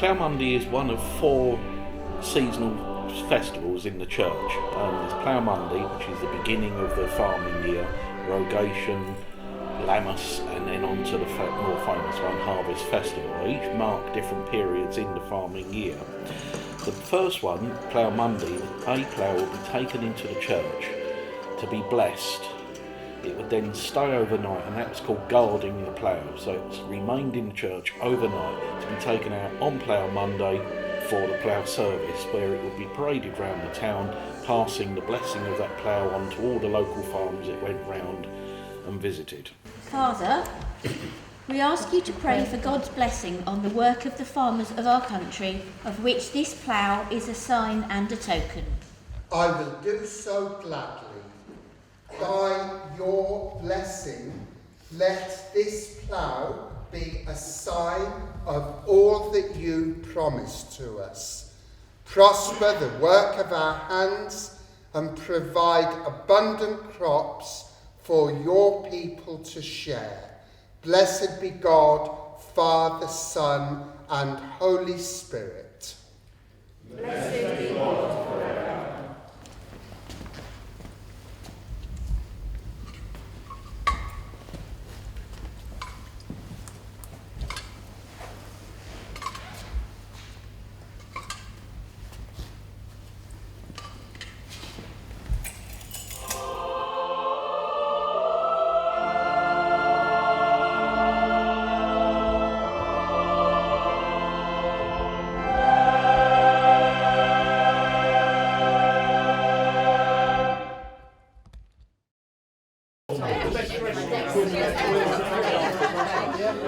Plough Monday is one of 4 seasonal festivals in the church. There's Plough Monday, which is the beginning of the farming year, Rogation, Lammas, and then on to the more famous one, Harvest Festival. Each mark different periods in the farming year. The first one, Plough Monday, a plough will be taken into the church to be blessed. It would then stay overnight, and that's called guarding the plough. So it's remained in the church overnight to be taken out on Plough Monday for the plough service, where it would be paraded round the town, passing the blessing of that plough on to all the local farms it went round and visited. Father, we ask you to pray for God's blessing on the work of the farmers of our country, of which this plough is a sign and a token. I will do so gladly. By your blessing, let this plough be a sign of all that you promised to us. Prosper the work of our hands and provide abundant crops for your people to share. Blessed be God, Father, Son, and Holy Spirit. Blessed be God forever.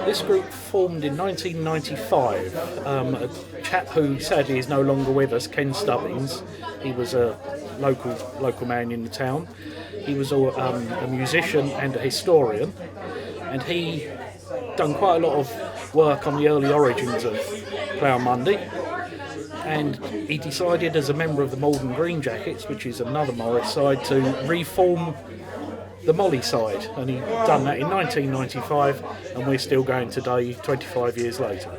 This group formed in 1995. A chap who sadly is no longer with us, Ken Stubbings. He was a local man in the town. He was a musician and a historian, and he done quite a lot of work on the early origins of Plough Monday. And he decided, as a member of the Maldon Green Jackets, which is another Morris side, to reform the Molly side, and he done that in 1995, and we're still going today, 25 years later.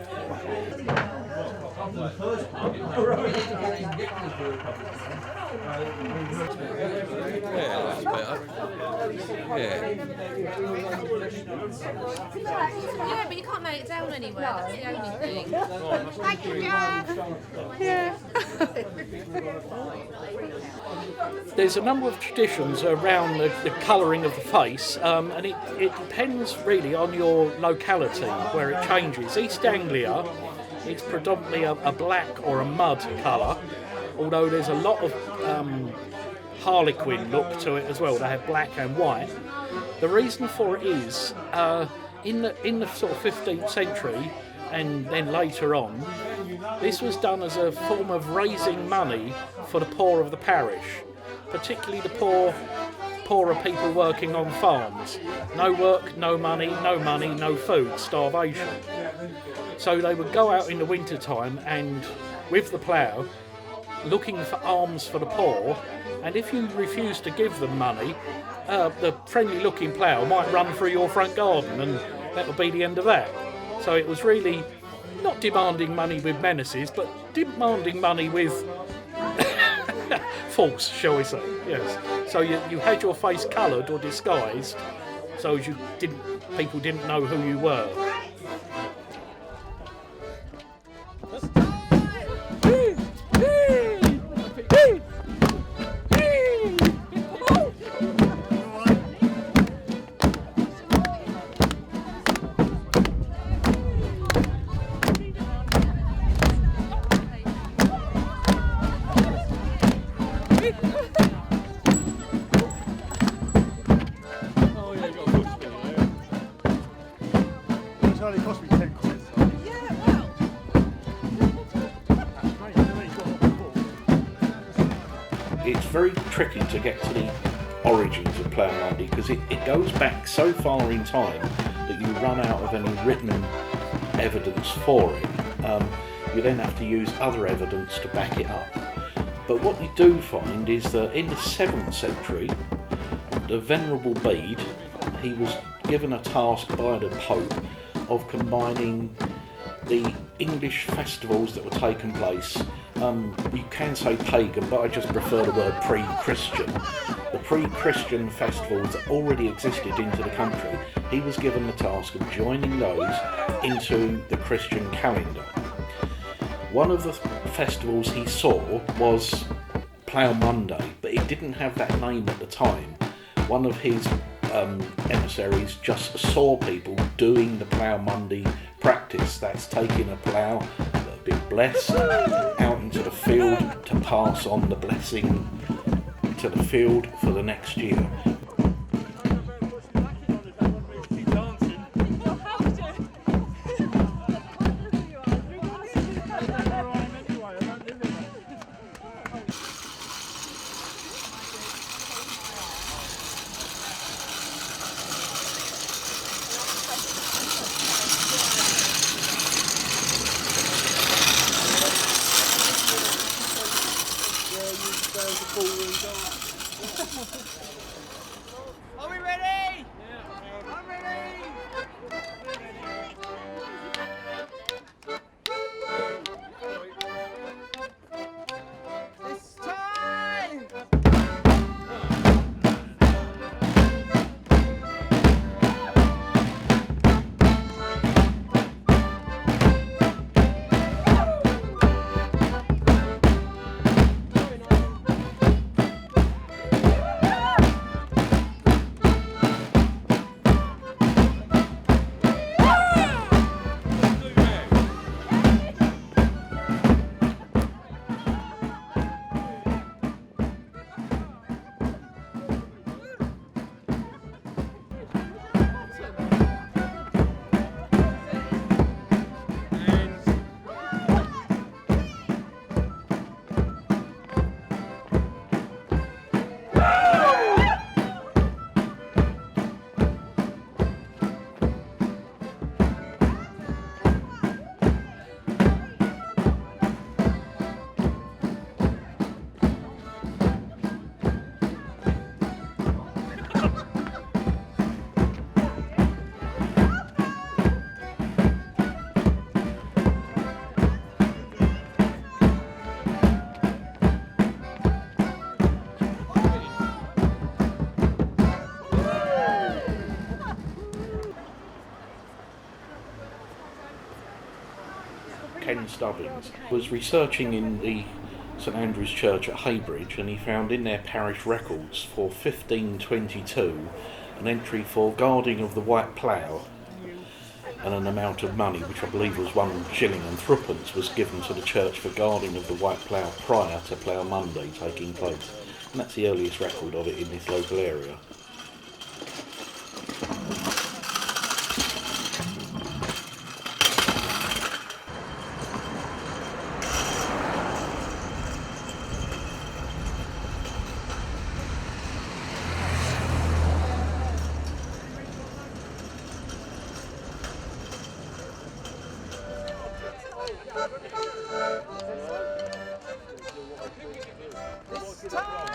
Yeah, that's better. Yeah. Yeah, but you can't nail it down anywhere. That's the only thing. Thank you, Jan. Yeah. There's a number of traditions around the colouring of the face, and it depends really on your locality where it changes. East Anglia, it's predominantly a black or a mud colour, although there's a lot of harlequin look to it as well. They have black and white. The reason for it is in the sort of 15th century and then later on, this was done as a form of raising money for the poor of the parish, particularly the poorer people working on farms. No work, no money, no food, starvation. So they would go out in the winter time and with the plough looking for alms for the poor, and if you refuse to give them money, the friendly looking plough might run through your front garden, and that would be the end of that. So it was really not demanding money with menaces, but demanding money with force, shall we say. Yes. So you had your face coloured or disguised, so as people didn't know who you were. It's very tricky to get to the origins of Plough Monday because it goes back so far in time that you run out of any written evidence for it. You then have to use other evidence to back it up. But what you do find is that in the 7th century, the Venerable Bede, he was given a task by the Pope of combining the English festivals that were taking place, you can say pagan, but I just prefer the word pre-Christian. The pre-Christian festivals that already existed into the country, he was given the task of joining those into the Christian calendar. One of the festivals he saw was Plough Monday, but it didn't have that name at the time. One of his emissaries just saw people doing the Plough Monday practice. That's taking a plough that had been blessed out into the field to pass on the blessing to the field for the next year. Are we ready? I'm ready. It's time. Ken Stubbins was researching in the St Andrew's Church at Heybridge, and he found in their parish records for 1522 an entry for guarding of the white plough, and an amount of money, which I believe was 1 shilling and threepence, was given to the church for guarding of the white plough prior to Plough Monday taking place. And that's the earliest record of it in this local area. It's time.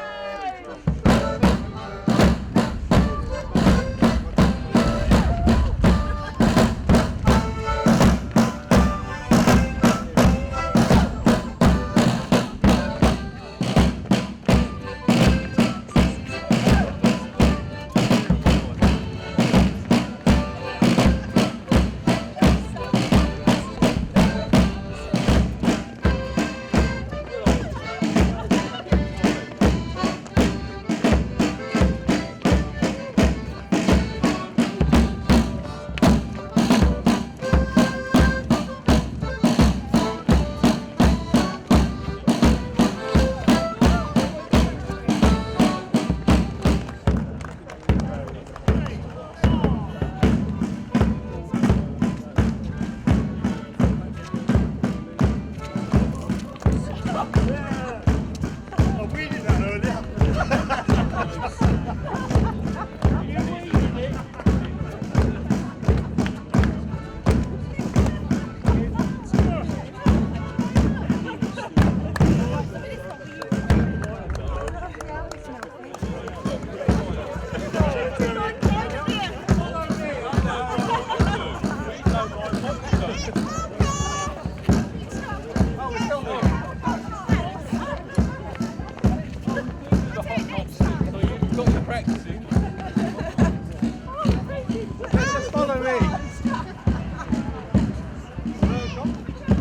Tom.